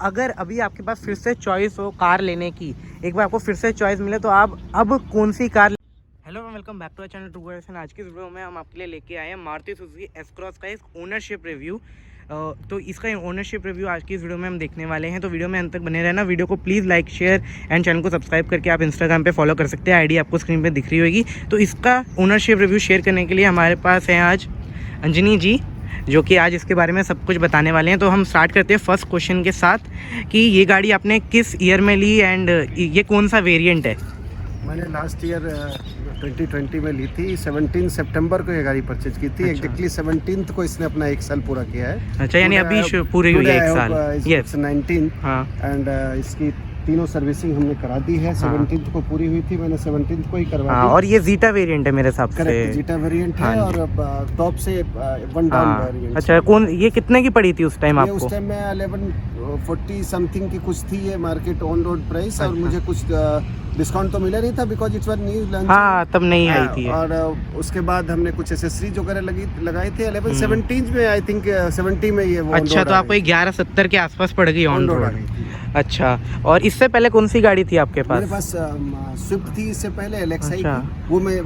अगर अभी आपके पास फिर से चॉइस हो कार लेने की, एक बार आपको फिर से चॉइस मिले तो आप अब कौन सी car? Hello welcome back to channel True Version. आज की इस वीडियो में हम आपके लिए लेके आए हैं मारुति सुजुकी एस क्रॉस का एक ओनरशिप रिव्यू। तो इसका ओनरशिप रिव्यू आज की इस वीडियो में हम देखने वाले हैं, तो वीडियो में अंत तक बने रहना। वीडियो को please like share and channel को सब्सक्राइब करके आप इंस्टाग्राम पे फॉलो कर सकते हैं, आईडी आपको स्क्रीन पे दिख रही होगी। तो इसका ओनरशिप रिव्यू शेयर करने के लिए हमारे पास हैं आज अंजनी जी, जो कि आज इसके बारे में सब कुछ बताने वाले हैं। तो हम स्टार्ट करते हैं फर्स्ट क्वेश्चन के साथ कि ये गाड़ी आपने किस ईयर में ली एंड ये कौन सा वेरिएंट है? मैंने लास्ट ईयर 2020 में ली थी। 17 सितंबर को ये गाड़ी परचेज की थी। एग्जैक्टली 17 को इसने अपना 1 साल पूरा किया है। अच्छा, यानी अभी पूरी हुई है 1 साल। यस 19 एंड इसकी तीनों सर्विसिंग हमने करा दी है। 17 को पूरी हुई थी, मैंने 17 को ही करवा दी। और ये जीटा वेरिएंट है मेरे हिसाब से। करेक्ट, जीटा वेरिएंट है और टॉप से 1 डाउन वेरिएंट। अच्छा, कौन ये कितने की पड़ी थी उस टाइम आपको? उस टाइम में 1140 समथिंग की कुछ थी ये मार्केट ऑन रोड प्राइस। और मुझे कुछ डिस्काउंट तो मिला नहीं था because it's were new launch. हाँ, तब नहीं आई थी। और उसके बाद हमने कुछ एसेसरीज वगैरह लगाई थी 1117 में, आई थिंक 70 में ये वो। अच्छा, तो आपको 1170 के आसपास पड़ गई ऑन रोड। अच्छा, और इससे पहले कौन सी गाड़ी थी आपके पास? मेरे पास स्विफ्ट थी इससे पहले, एलेक्साई थी, वो मैं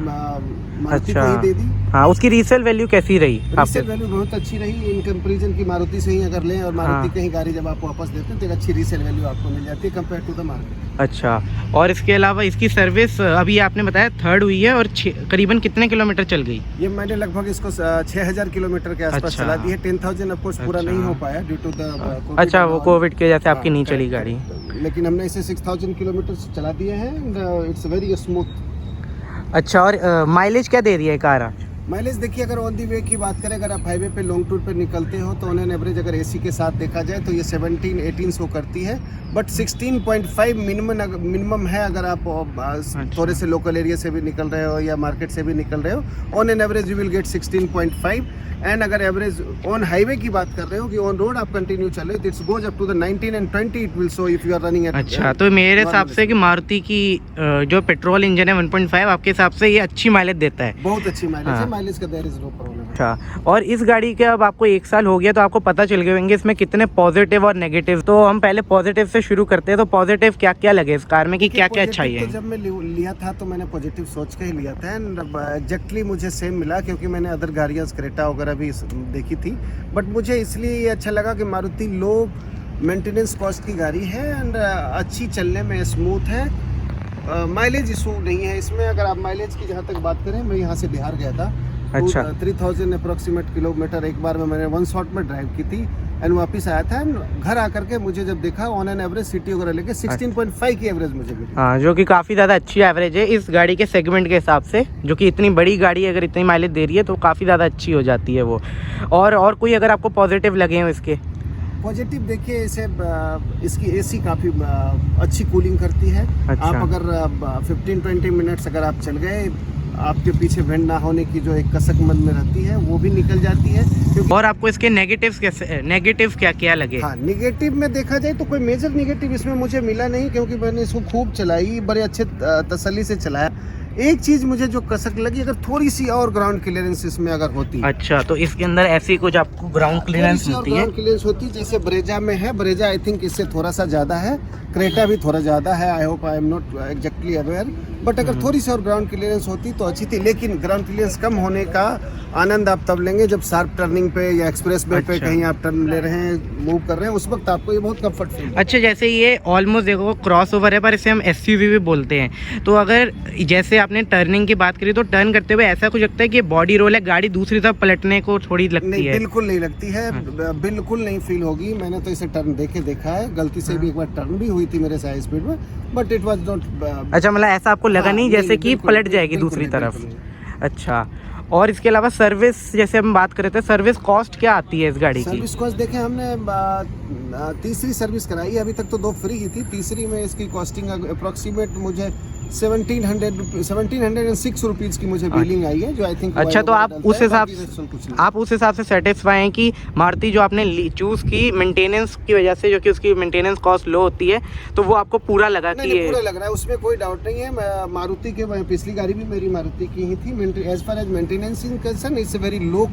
मारुति को ही दे दी। हाँ, उसकी रीसेल वैल्यू कैसी रही? रीसेल वैल्यू बहुत अच्छी रही इन कंपैरिजन की मारुति से ही अगर लें, और मारुति की ही गाड़ी जब आप वापस देते हैं तो एक अच्छी रीसेल वैल्यू आपको मिल जाती है कंपेयर टू द मार्केट। अच्छा, और इसके अलावा इसकी सर्विस अभी आपने बताया 3rd हुई है, और करीबन कितने किलोमीटर चल गई? ये मैंने लगभग इसको 6000 किलोमीटर के आसपास चला दी है। 10,000 ऑफ कोर्स पूरा नहीं हो पाया ड्यू टू द अच्छा, वो कोविड के वजह से आपकी नहीं चली गाड़ी। लेकिन हमने इसे 6000 किलोमीटर चला दिए हैं एंड इट्स वेरी स्मूथ। अच्छा, और माइलेज क्या दे रही है कार? माइलेज देखिए, अगर ऑन दी वे की बात करें, अगर आप हाईवे पे लॉन्ग टूर पे निकलते हो तो ऑन एन एवरेज अगर एसी के साथ देखा जाए तो ये 17-18 शो करती है। बट 16.5 मिनिमम है अगर आप थोड़े से लोकल एरिया से भी निकल रहे हो या मार्केट से भी निकल रहे हो। On an average you will get 16.5। And अगर एवरेज ऑन हाईवे की बात कर रहे हो कि ऑन रोड आप कंटिन्यू चले, it's goes up to the 19 and 20 it will show if you are running at. अच्छा, तो मेरे हिसाब से कि मारुति की जो पेट्रोल इंजन है 1.5, आपके हिसाब से ये अच्छी माइलेज देता है? बहुत अच्छी माइलेज है, माइलेज का देयर इज नो प्रॉब्लम। अच्छा, और इस गाड़ी के अब आपको 1 साल हो गया तो आपको पता चल गए होंगे इसमें कितने पॉजिटिव और नेगेटिव। तो हम पहले पॉजिटिव से शुरू करते हैं। तो पॉजिटिव क्या क्या लगे इस कार में, कि क्या क्या अच्छाई है? तो जब मैं लिया था तो मैंने पॉजिटिव सोच के ही लिया था एंड एग्जैक्टली मुझे सेम मिला, क्योंकि मैंने अदर गाड़ियाँ क्रेटा वगैरह भी देखी थी। बट मुझे इसलिए ये अच्छा लगा कि मारुति लो मेंटेनेंस कॉस्ट की गाड़ी है एंड अच्छी चलने में स्मूथ है। माइलेज इशू नहीं है इसमें। अगर आप माइलेज की जहाँ तक बात करें, मैं यहाँ से बिहार गया था। अच्छा, 3000 अप्रोक्सीमेट किलोमीटर एक बार में मैंने 1 शॉट में ड्राइव की थी एंड वापस आया था। घर आकर के मुझे जब देखा ऑन एन एवरेज सिटी वगैरह लेके 16.5 की एवरेज मुझे मिली। हाँ, जो कि काफ़ी ज़्यादा अच्छी एवरेज है इस गाड़ी के सेगमेंट के हिसाब से, जो कि इतनी बड़ी गाड़ी अगर इतनी माइलेज दे रही है तो काफ़ी ज़्यादा अच्छी हो जाती है वो। और कोई अगर आपको पॉजिटिव लगे हो इसके? पॉजिटिव देखिए, इसे इसकी एसी काफ़ी अच्छी कूलिंग करती है। अच्छा। आप अगर 15-20 मिनट्स अगर आप चल गए, आपके पीछे वेंट ना होने की जो एक कसक मन में रहती है वो भी निकल जाती है। और आपको इसके नेगेटिव्स कैसे, नेगेटिव क्या क्या लगे? हाँ, नेगेटिव में देखा जाए तो कोई मेजर नेगेटिव इसमें मुझे मिला नहीं, क्योंकि मैंने इसको खूब चलाई, बड़े अच्छे तसल्ली से चलाया। एक चीज मुझे जो कसक लगी, अगर थोड़ी सी और ग्राउंड क्लियरेंस इसमें अगर होती। अच्छा, तो इसके अंदर ऐसी कुछ आपको ग्राउंड क्लियरेंस मिलती है? ग्राउंड क्लियरेंस होती है जैसे ब्रेजा में है। ब्रेजा आई थिंक इससे थोड़ा सा ज्यादा है, क्रेटा भी थोड़ा ज्यादा है। I hope I am not exactly aware, but अगर थोड़ी सी और ग्राउंड क्लियरेंस होती तो अच्छी थी। लेकिन ग्राउंड क्लियरेंस कम होने का आनंद आप तब लेंगे जब शार्प टर्निंग पे या एक्सप्रेस वे पे कहीं आप टर्न ले रहे हैं, मूव कर रहे हैं, उस वक्त आपको ये बहुत कम्फर्ट फील। अच्छा, जैसे ये ऑलमोस्ट देखो क्रॉस ओवर है, पर इसे हम SUV भी बोलते हैं। तो अगर जैसे आपने टर्निंग की बात करी, तो टर्न करते हुए ऐसा कुछ लगता है कि बॉडी रोल है, गाड़ी दूसरी तरफ पलटने को थोड़ी लगती है? बिल्कुल नहीं लगती है, बिल्कुल नहीं फील होगी। मैंने तो इसे टर्न देखा है, गलती से भी एक बार टर्न भी हुई थी मेरे से स्पीड में, बट इट वाज नॉट। अच्छा, मतलब ऐसा आपको लगा नहीं जैसे कि पलट जाएगी दूसरी तरफ? अच्छा, और इसके अलावा सर्विस जैसे हम बात कर रहे थे, सर्विस कॉस्ट क्या आती है इस गाड़ी की? सर्विस कॉस्ट देखें, हमने तीसरी सर्विस कराई, अभी तक तो 2 फ्री ही थी। तीसरी में इसकी कॉस्टिंग अप्रोक्सीमेट मुझे 1706 रुपीज की मुझे बिलिंग आई है, जो आई थिंक। अच्छा, तो आप उस हिसाब से सेटिस्फाई हैं कि मारुति जो आपने चूज की मेंटेनेंस की वजह से, जो कि उसकी मेंटेनेंस कॉस्ट लो होती है, तो वो आपको पूरा लगा? नहीं, पूरा लग रहा है, उसमें कोई डाउट नहीं है। मारुति के पिछली गाड़ी भी मेरी मारुति की ही थी। As far as maintenance in concern, it's a very low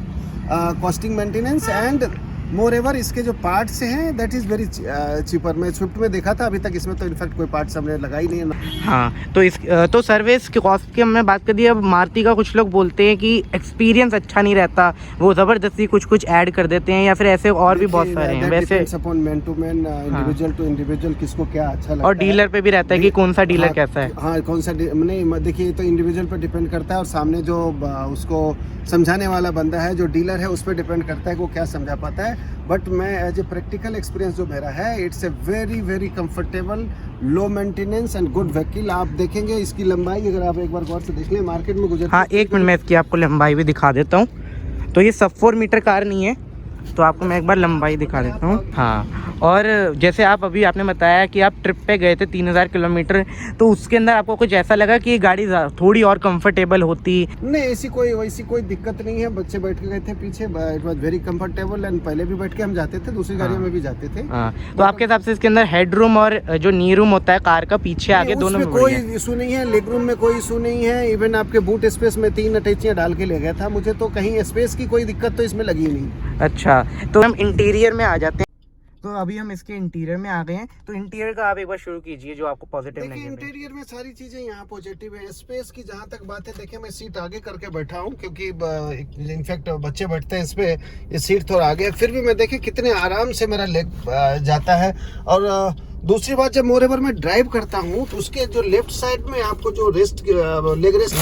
costing maintenance and moreover इसके जो पार्ट्स हैं दैट इज़ वेरी चीपर। मैं स्विफ्ट में देखा था, अभी तक इसमें तो इनफैक्ट कोई पार्ट्स हमने लगा ही नहीं है। हाँ, तो सर्विस की कॉस्ट की हमने बात कर दी। अब मारुति का कुछ लोग बोलते हैं कि एक्सपीरियंस अच्छा नहीं रहता, वो ज़बरदस्ती कुछ ऐड कर देते हैं, या फिर ऐसे और भी बहुत सारे हैं। वैसे upon man to man, individual to individual किसको क्या अच्छा लगता है, और डीलर पे भी रहता है कि कौन सा डीलर कैसा है। हाँ, कौन सा नहीं, देखिए तो इंडिविजुअल पर डिपेंड करता है, और सामने जो उसको समझाने वाला बंदा है, जो डीलर है, उस पर डिपेंड करता है कि वो क्या समझा पाता है। बट मैं एज ए प्रैक्टिकल एक्सपीरियंस जो मेरा है, it's a very very comfortable, low maintenance and good vehicle. आप देखेंगे इसकी लंबाई, अगर आप एक बार गौर से देख लें, मार्केट में गुजर। हाँ, एक मिनट में इसकी आपको लंबाई भी दिखा देता हूँ। तो ये सब 4 मीटर कार नहीं है, तो आपको मैं एक बार लंबाई दिखा देता हूँ। हाँ, और जैसे आपने बताया कि आप ट्रिप पे गए थे 3000 किलोमीटर, तो उसके अंदर आपको कुछ ऐसा लगा कि ये गाड़ी थोड़ी और कंफर्टेबल होती? नहीं, वैसी कोई दिक्कत नहीं है। बच्चे बैठ के गए थे पीछे, it was very comfortable, and पहले भी बैठ के हम जाते थे, दूसरी गाड़ियों में भी जाते थे। हाँ, तो आपके हिसाब से इसके अंदर हेड रूम और जो नी रूम होता है कार का, पीछे आगे दोनों में कोई इशू नहीं है। लेग रूम में कोई इशू नहीं है। इवन आपके बूट स्पेस में 3 अटैचियां डाल के ले गया था, मुझे तो कहीं स्पेस की कोई दिक्कत तो इसमें लगी नहीं। अच्छा, तो हम इंटीरियर में आ जाते हैं। तो अभी हम इसके इंटीरियर में आ गए हैं, तो इंटीरियर का आप एक बार शुरू कीजिए, जो आपको पॉजिटिव लगे। देखिए, इंटीरियर में सारी चीजें यहाँ पॉजिटिव है। स्पेस की जहाँ तक बात है, देखिए मैं सीट आगे करके बैठा हूँ, क्योंकि इनफैक्ट बच्चे बैठते हैं इस पे, ये सीट थोड़ा आगे है, फिर भी मैं देखिए कितने आराम से मेरा लेग जाता है। और दूसरी बात, जब मोरेवर में ड्राइव करता हूँ, तो उसके जो लेफ्ट साइड में आपको जो लेग रेस्ट,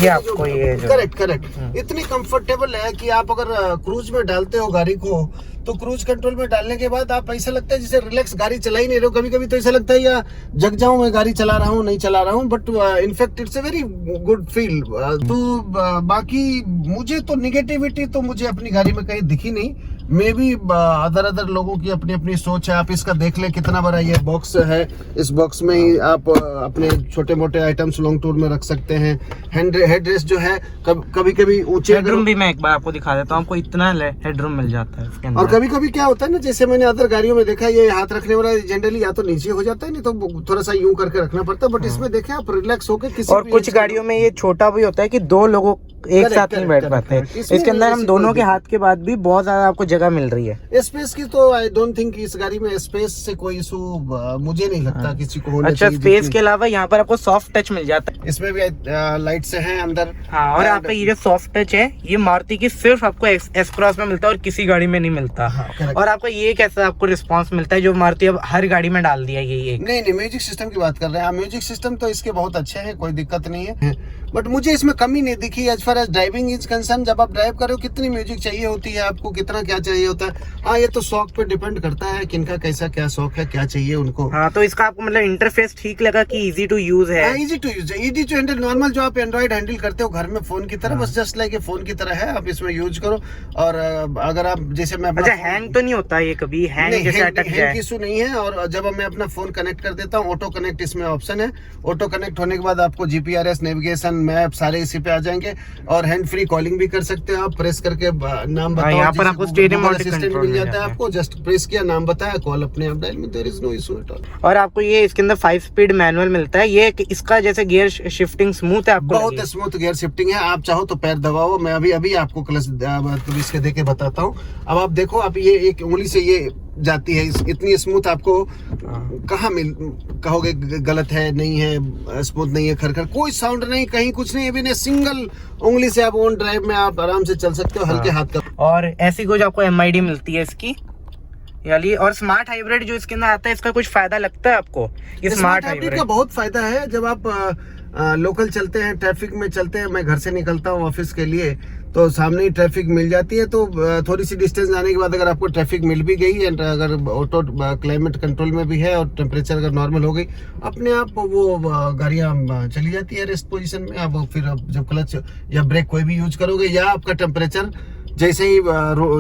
करेक्ट इतनी कंफर्टेबल है कि आप अगर क्रूज में डालते हो गाड़ी को, तो क्रूज कंट्रोल में डालने के बाद आप ऐसा लगता है जैसे रिलैक्स गाड़ी चला ही नहीं रहे हो। कभी कभी तो ऐसा लगता है या जग जाऊं, मैं गाड़ी चला रहा हूँ, नहीं चला रहा हूँ, but in fact it's a very good feel. तो बाकी मुझे तो निगेटिविटी तो मुझे अपनी गाड़ी में कहीं दिखी नहीं। मे भी अदर लोगों की अपनी अपनी सोच है। आप इसका देख लें कितना बड़ा ये बॉक्स है। इस बॉक्स में ही आप अपने छोटे मोटे आइटम्स लॉन्ग टूर में रख सकते हैं। हेड रेस्ट जो है कभी कभी ऊंचे, हेडरूम भी मैं एक बार आपको दिखा देता हूँ, आपको इतना हेडरूम मिल जाता है इसके अंदर। और कभी कभी क्या होता है ना, जैसे मैंने अदर गाड़ियों में देखा, ये हाथ रखने वाला जनरली या तो नीचे हो जाता है, नहीं तो थोड़ा सा यूं करके रखना पड़ता है। बट इसमें देखें आप रिलैक्स होकर किसी, और कुछ गाड़ियों में ये छोटा भी होता है कि 2 लोग एक साथ नहीं बैठ पाते हैं। इसके अंदर हम दोनों के हाथ के बाद भी बहुत ज्यादा आपको जगह मिल रही है। स्पेस की तो आई डोंट थिंक इस गाड़ी में स्पेस से कोई इशू मुझे नहीं लगता किसी को होना चाहिए। अच्छा, स्पेस के अलावा यहाँ पर आपको सॉफ्ट टच मिल जाता है। इसमें भी लाइट से हैं अंदर। हाँ, और आपका ये जो सॉफ्ट टच है, ये मारुति की सिर्फ आपको एस क्रॉस में मिलता है और किसी गाड़ी में नहीं मिलता। और आपका ये कैसा आपको रिस्पांस मिलता है, जो मारुति अब हर गाड़ी में डाल दिया ये? नहीं, म्यूजिक सिस्टम की बात कर रहे हैं। म्यूजिक सिस्टम तो इसके बहुत अच्छे हैं, कोई दिक्कत नहीं है, बट मुझे इसमें कमी नहीं दिखी। As far as driving is concern, जब आप ड्राइव कर रहे हो कितनी म्यूजिक चाहिए होती है आपको, कितना क्या चाहिए होता है। हाँ, ये तो शौक पे डिपेंड करता है, किनका कैसा क्या शौक है, क्या चाहिए उनको। हाँ, तो इसका आपको मतलब इंटरफेस ठीक लगा कि इजी टू यूज है? इजी टू यूज है, इजी टू हैंडल, नॉर्मल जो आप एंड्रॉइड हैंडल करते हो घर में फोन की तरह, बस जस्ट लाइक फोन की तरह है, आप इसमें यूज करो। और अगर आप जैसे मैं अच्छा, हैंग तो नहीं होता ये कभी? हैंग जैसे अटक जाए इशू नहीं है। और जब मैं अपना फोन कनेक्ट कर देता हूँ, ऑटो कनेक्ट इसमें ऑप्शन है। ऑटो कनेक्ट होने के बाद आपको जीपीआरएस, नेविगेशन, मैप सारे इसी पे आ जाएंगे। और हैंड फ्री कॉलिंग भी कर सकते हो आप, प्रेस करके नाम बताओ, यहाँ पर आपको स्टीयरिंग असिस्टेंट मिल जाता है। आपको जस्ट प्रेस किया, नाम बताया, कॉल अपने आप डायल में, there is no issue at all. और आपको ये इसके अंदर 5 स्पीड मैनुअल मिलता है। ये इसका जैसे गियर शिफ्टिंग स्मूथ है, आपको बहुत स्मूथ गियर शिफ्टिंग है। आप चाहो तो पैर दबाओ, मैं अभी आपको क्लच इसके देके बताता हूँ। अब आप देखो, आप ये एक उंगली से ये जाती है, इतनी स्मूथ आपको कहाँ कहोगे गलत है, नहीं है, स्मूथ नहीं है, खरखर कोई साउंड नहीं, कहीं कुछ नहीं। इवन सिंगल उंगली से आप ऑन ड्राइव में आप आराम से चल सकते हो, हल्के हाथ का। और ऐसी कुछ आपको MID मिलती है इसकी यानी। और स्मार्ट हाइब्रिड जो इसके अंदर आता है, इसका कुछ फायदा लगता है आपको? ये स्मार्ट हाइब्रिड का बहुत फायदा है। जब आप लोकल चलते हैं, ट्रैफिक में चलते हैं, मैं घर से निकलता हूँ ऑफिस के लिए, तो सामने ही ट्रैफिक मिल जाती है। तो थोड़ी सी डिस्टेंस जाने के बाद अगर आपको ट्रैफिक मिल भी गई एंड अगर ऑटो क्लाइमेट कंट्रोल में भी है और टेम्परेचर अगर नॉर्मल हो गई, अपने आप वो गाड़ियाँ चली जाती है रेस्ट पोजीशन में। अब फिर जब क्लच या ब्रेक कोई भी यूज करोगे, या आपका टेम्परेचर जैसे ही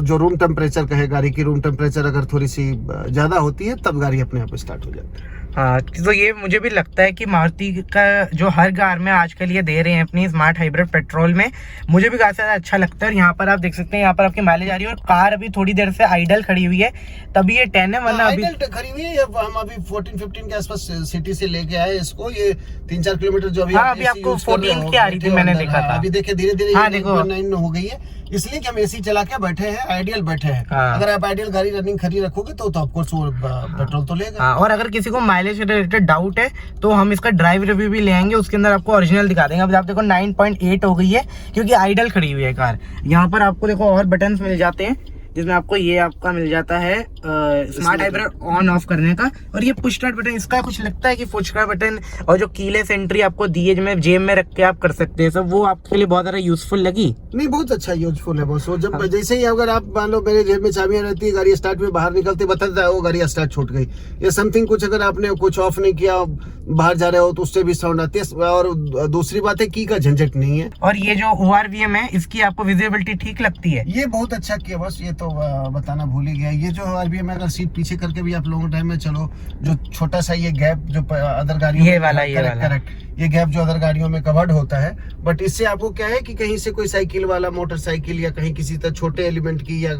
जो रूम टेम्परेचर का है, गाड़ी की रूम टेम्परेचर अगर थोड़ी सी ज़्यादा होती है, तब गाड़ी अपने आप स्टार्ट हो जाती है। हाँ, तो ये मुझे भी लगता है कि मारुति का जो हर कार में आजकल ये दे रहे हैं अपनी स्मार्ट हाइब्रिड पेट्रोल में, मुझे भी काफ़ी ज़्यादा अच्छा लगता है। और यहाँ पर आप देख सकते हैं, यहाँ पर आपकी माइलेज आ रही है। और कार अभी थोड़ी देर से आइडल खड़ी हुई है, तभी ये 10 है, वरना अभी खड़ी हुई है। हम अभी 14-15 के आसपास सिटी से लेके आए इसको। ये 3-4 किलोमीटर जो अभी अभी आपको 14 की आ रही थी, मैंने देखा था। अभी देखिए धीरे धीरे 9 हो गई है। इसलिए कि हम एसी चला के बैठे हैं, आइडियल बैठे हैं। हाँ। अगर आप आइडियल गाड़ी रनिंग खड़ी रखोगे तो ऑफकोर्स वो पेट्रोल तो लेगा। हाँ, और अगर किसी को माइलेज से रिलेटेड डाउट है तो हम इसका ड्राइव रिव्यू भी ले आएंगे, उसके अंदर आपको ओरिजिनल दिखा देंगे। अब आप देखो 9.8 हो गई है क्योंकि आइडल खड़ी हुई है कार। यहाँ पर आपको देखो और बटन्स मिल जाते हैं, जिसमें आपको ये आपका मिल जाता है स्मार्ट हाइब्रिड ऑन ऑफ करने का, और ये पुश स्टार्ट बटन। इसका कुछ लगता है कि पुश स्टार्ट बटन और जो कीलेस एंट्री आपको दी है, जिसमें जेब में रख के आप कर सकते हैं सब, वो आपके लिए बहुत ज्यादा यूजफुल लगी। नहीं, बहुत अच्छा यूजफुल है बॉस। वो जब जैसे ही अगर आप मान लो मेरे जेब में चाबियां रहती है, गाड़ी स्टार्ट में बाहर निकलते बताता है वो गाड़ी स्टार्ट छूट गई या समथिंग कुछ, अगर आपने कुछ ऑफ नहीं किया बाहर जा रहे हो तो उससे भी साउंड आती है। और दूसरी बात है की का झंझट नहीं है। और ये जो ORVM है इसकी आपको विजिबिलिटी ठीक लगती है? ये बहुत अच्छा किया बस, ये तो बताना भूल ही गया। ये जो RVM अगर सीट पीछे करके भी आप लॉन्ग टाइम में चलो, जो छोटा सा ये गैप जो अदर गाड़ियों ये में वाला करेक्ट ये गैप जो अदर गाड़ियों में कवर्ड होता है, बट इससे आपको क्या है कि कहीं से कोई साइकिल वाला मोटरसाइकिल या कहीं किसी तरह छोटे एलिमेंट की या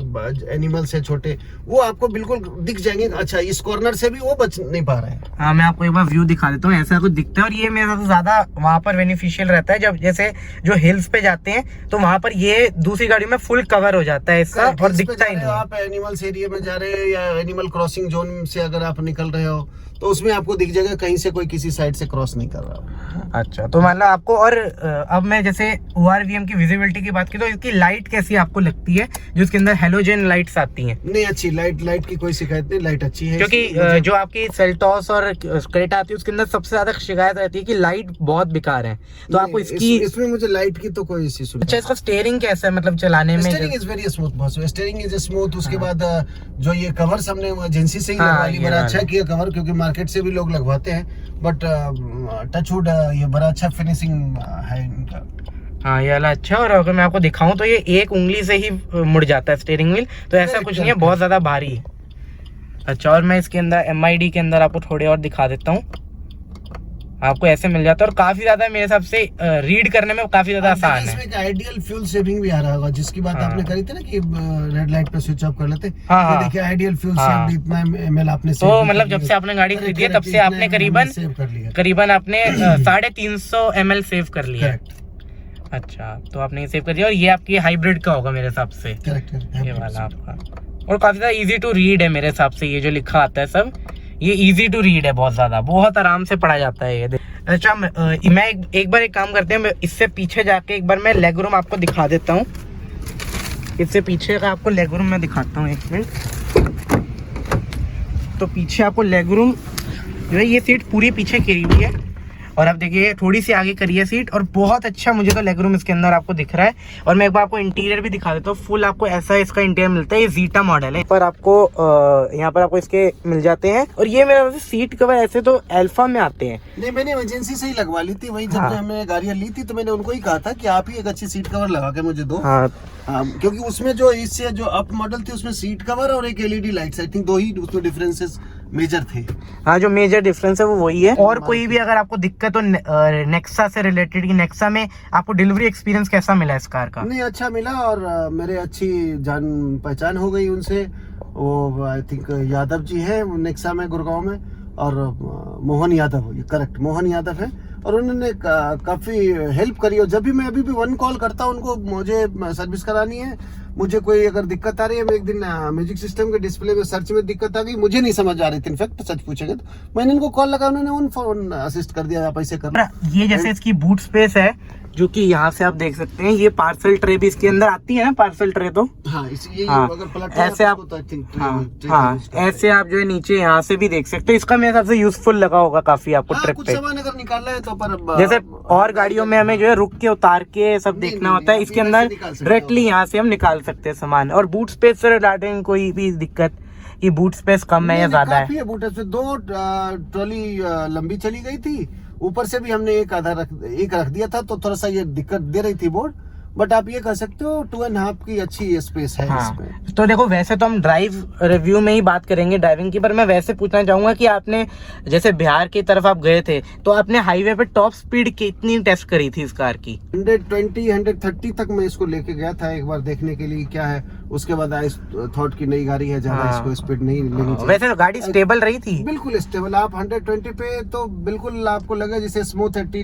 एनिमल से छोटे, वो आपको बिल्कुल दिख जाएंगे। अच्छा, इस कॉर्नर से भी वो बच नहीं पा रहे हैं। हाँ, मैं आपको एक बार व्यू दिखा देता हूँ, ऐसा कुछ दिखता है। और ये मेरे सबसे ज्यादा वहाँ पर बेनिफिशियल रहता है जब जैसे जो हिल्स पे जाते हैं तो वहाँ पर ये दूसरी गाड़ी में फुल कवर हो जाता है इसका, और दिखता ही नहीं। आप एनिमल्स एरिया में जा रहे हैं या एनिमल क्रॉसिंग जोन से अगर आप निकल रहे हो तो उसमें आपको दिख जाएगा कहीं से कोई किसी साइड से क्रॉस नहीं कर रहा। अच्छा, तो मतलब आपको, और अब मैं जैसे ORVM की विजिबिलिटी की बात की तो इसकी लाइट कैसी आपको लगती है, जो इसके अंदर हेलोजन लाइट्स आती हैं? नहीं, अच्छी लाइट की कोई शिकायत नहीं, लाइट अच्छी है। क्योंकि जो आपकी सेल्टॉस और क्रेटा आती है उसके अंदर सबसे ज्यादा शिकायत रहती है कि लाइट बहुत बेकार है, तो आपको इसमें मुझे लाइट की तो कोई इश्यू। अच्छा, इसका स्टीयरिंग कैसा है, मतलब चलाने में? Steering is very smooth boss, steering is smooth. उसके बाद जो ये कवर हमने एजेंसी से ही लगवा ली, बड़ा अच्छा किया कवर, क्योंकि मार्केट से भी लोग लगवाते हैं, बट टचवुड ये बड़ा अच्छा फिनिशिंग है इनका। हाँ, ये वाला अच्छा। और अगर मैं आपको दिखाऊं तो ये एक उंगली से ही मुड़ जाता है स्टीयरिंग व्हील, तो ऐसा कुछ नहीं है, बहुत ज्यादा भारी है। अच्छा, और मैं इसके अंदर MID के अंदर आपको थोड़े और दिखा देता हूँ, आपको ऐसे मिल जाता है। और काफी ज्यादा मेरे हिसाब से रीड करने में काफी ज्यादा आसान है। इसमें आइडियल फ्यूल सेविंग भी आ रहा होगा, जिसकी बात आपने करी थी ना कि रेड लाइट पे स्विच ऑफ कर लेते। हाँ, देखिए आइडियल फ्यूल सेव इतना ml आपने तो मतलब जब से आपने गाड़ी खरीदी है तब से आपने करीबन आपने 350 ml सेव कर लिया। अच्छा, तो आपने ये सेव कर दिया, और ये आपकी हाइब्रिड का होगा मेरे हिसाब से, ये वाला आपका। और काफी ज्यादा इजी टू रीड है मेरे हिसाब से, ये जो लिखा आता है सब ये इजी टू रीड है, बहुत ज्यादा, बहुत आराम से पढ़ा जाता है ये। अच्छा, मैं एक बार एक काम करते हैं, इससे पीछे जाके एक बार मैं लेग रूम आपको दिखा देता हूँ। इससे पीछे का आपको लेग रूम मैं दिखाता हूँ, एक मिनट। तो पीछे आपको लेग रूम जो है, ये सीट पूरी पीछे गिरी हुई है, और आप देखिए थोड़ी सी आगे करी है सीट, और बहुत अच्छा मुझे तो लेग रूम इसके अंदर आपको दिख रहा है। और मैं एक बार आपको इंटीरियर भी दिखा देता हूँ, फुल आपको ऐसा इसका इंटीरियर मिलता है। ये जीटा मॉडल है, पर आपको यहाँ पर आपको इसके मिल जाते हैं। और ये मेरा सीट कवर ऐसे तो अल्फा में आते हैं। नहीं, मैंने इमरजेंसी से ही लगवा ली थी, वही जब हमने गाड़ियाँ ली थी तो मैंने उनको ही कहा था कि आप ही एक अच्छी सीट कवर लगा के मुझे दो। हाँ, क्योंकि उसमें जो इससे जो अप मॉडल थी उसमें सीट कवर और एक LED लाइट्स, आई थिंक दो ही उसमें डिफरेंसेस मेजर थे। हाँ, जो मेजर डिफरेंस है वो वही है। और कोई भी अगर आपको दिक्कत हो नेक्सा से रिलेटेड, की नेक्सा में आपको डिलीवरी एक्सपीरियंस कैसा मिला इस कार का? नहीं, अच्छा मिला, और मेरे अच्छी जान पहचान हो गई उनसे। वो आई थिंक यादव जी है नेक्सा में, गुड़गांव में, और मोहन यादव, ये करेक्ट मोहन यादव है, और उन्होंने काफ़ी हेल्प करी। और जब भी मैं अभी भी 1 कॉल करता हूँ उनको, मुझे सर्विस करानी है, मुझे कोई अगर दिक्कत आ रही है, मैं एक दिन म्यूजिक सिस्टम के डिस्प्ले में सर्च में दिक्कत आ गई, मुझे नहीं समझ आ रही थी, इनफैक्ट सच पूछेंगे तो मैंने इनको कॉल लगा, उन्होंने फोन असिस्ट कर दिया, आप ऐसे करना। ये जैसे इसकी बूट स्पेस है, जो कि यहाँ से आप देख सकते हैं, ये पार्सल ट्रे भी इसके अंदर आती है ना, पार्सल ट्रे तो हाँ, अगर ऐसे आप ऐसे आप जो है नीचे यहाँ से भी देख सकते हो। इसका मेरे हिसाब से यूजफुल लगा होगा काफी आपको ट्रिप पे, सामान अगर निकालना है तो। पर जैसे और गाड़ियों में हमें जो है रुक के उतार के सब देखना होता है, इसके अंदर डायरेक्टली यहाँ से हम निकाल सकते हैं सामान। और बूट स्पेस से रिलेटेड कोई भी दिक्कत कि बूट स्पेस कम है या ज्यादा है? बूट स्पेस 2 ट्रॉली लंबी चली गई थी, ऊपर से भी हमने एक रख दिया था, तो थोड़ा सा ये दिक्कत दे रही थी बोर्ड, बट आप ये कह सकते हो 2.5 की अच्छी स्पेस है इसमें। तो देखो, वैसे तो हम ड्राइव रिव्यू में ही बात करेंगे ड्राइविंग की, पर मैं वैसे पूछना चाहूंगा कि आपने जैसे बिहार की तरफ आप गए थे तो आपने हाईवे पे टॉप स्पीड कितनी टेस्ट करी थी इस कार की? 120-130 तक मैं इसको लेके गया था एक बार देखने के लिए क्या है। उसके बाद आई थॉट की नई गाड़ी है, ज्यादा इसको स्पीड नहीं लेनी चाहिए। वैसे तो गाड़ी स्टेबल रही थी? बिल्कुल स्टेबल। आप 120 पे तो बिल्कुल आपको लगे जैसे स्मूथ है।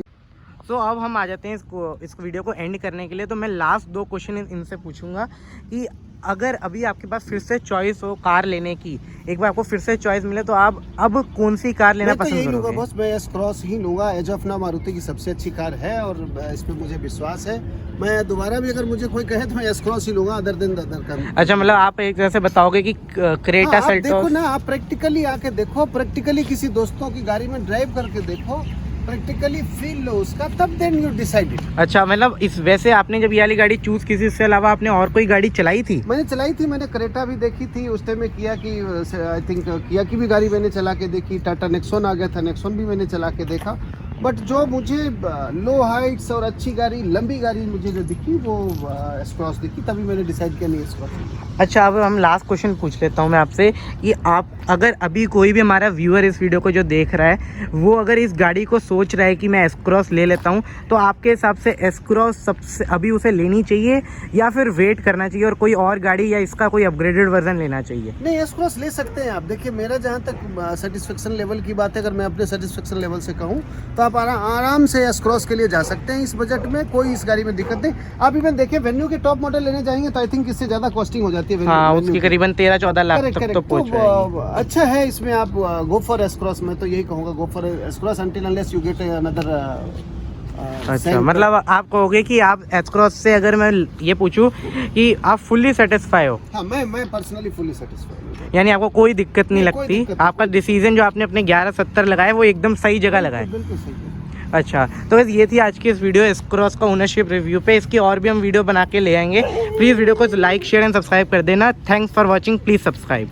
सो अब हम आ जाते हैं इस वीडियो को एंड करने के लिए। तो मैं लास्ट 2 क्वेश्चन इनसे पूछूंगा कि अगर अभी आपके पास फिर से चॉइस हो कार लेने की, एक बार आपको फिर से चॉइस मिले तो आप अब कौन सी कार लेना मैं तो पसंद यही लूँगा करोगे? बॉस, मैं एस क्रॉस ही लूँगा। एज ऑफ नाउ मारुति की सबसे अच्छी कार है और इस पे मुझे विश्वास है। मैं दोबारा भी अगर मुझे कोई कहे तो मैं एस क्रॉस ही लूँगा, अदर देन अदर कार। अच्छा, मतलब आप एक तरह से बताओगे कि क्रेटा आप देखो सेल्टोस। ना, आप प्रैक्टिकली आके देखो, प्रैक्टिकली किसी दोस्तों की गाड़ी में ड्राइव करके देखो, प्रैक्टिकली फील लो उसका, तब देन यू डिसाइड इट। अच्छा, मतलब इस वैसे आपने जब ये वाली गाड़ी चूज की थी, इससे अलावा आपने और कोई गाड़ी चलाई थी? मैंने चलाई थी, मैंने क्रेटा भी देखी थी उस टाइम में, किया की आई थिंक किया की भी गाड़ी मैंने चला के देखी, टाटा नेक्सॉन आ गया था, नेक्सॉन भी मैंने चला के देखा। बट जो मुझे लो हाइट्स और अच्छी गाड़ी, लंबी गाड़ी मुझे जो दिखी वो एस क्रॉस दिखी, तभी मैंने डिसाइड किया नहीं एस क्रॉस। अच्छा, अब हम लास्ट क्वेश्चन पूछ लेता हूँ मैं आपसे कि आप अगर अभी कोई भी हमारा व्यूअर इस वीडियो को जो देख रहा है, वो अगर इस गाड़ी को सोच रहा है कि मैं एस क्रॉस ले लेता हूँ, तो आपके हिसाब से एस क्रॉस सबसे अभी उसे लेनी चाहिए या फिर वेट करना चाहिए और कोई और गाड़ी या इसका कोई अपग्रेडेड वर्जन लेना चाहिए? नहीं, एस क्रॉस ले सकते हैं आप। देखिए, मेरा जहाँ तक सेटिस्फेक्शन लेवल की बात है, अगर मैं अपने सेटिस्फेक्शन लेवल से कहूँ तो आप आराम से एस क्रॉस के लिए जा सकते हैं। इस बजट में कोई इस गाड़ी में दिक्कत नहीं। आप इवन देखिए, वेन्यू के टॉप मॉडल लेने जाएंगे तो आई थिंक इससे ज्यादा कॉस्टिंग हो जाती है। हाँ, उसकी करीबन 13-14 लाख तक तो पहुंच जाएगी। अच्छा है, इसमें आप गो फॉर एस क्रॉस। मैं तो यही कहूँगा, go for S cross until unless you get another. अच्छा, मतलब आप कहोगे कि आप एस क्रॉस से, अगर मैं ये पूछूं कि आप फुल्ली सेटिस्फाई हो? हाँ, मैं पर्सनली फुल्ली सेटिस्फाइड हूँ। यानी आपको कोई दिक्कत नहीं नहीं, कोई लगती? दिक्कत नहीं। आपका डिसीजन जो आपने अपने 1170 लगाए वो एकदम सही जगह लगाए? बिल्कुल सही है। अच्छा, तो बस ये थी आज की इस वीडियो एस क्रॉस का ओनरशिप रिव्यू पे। इसकी और भी हम वीडियो बना के ले आएंगे। प्लीज़ वीडियो को लाइक, शेयर एंड सब्सक्राइब कर देना। Thanks for watching, please subscribe.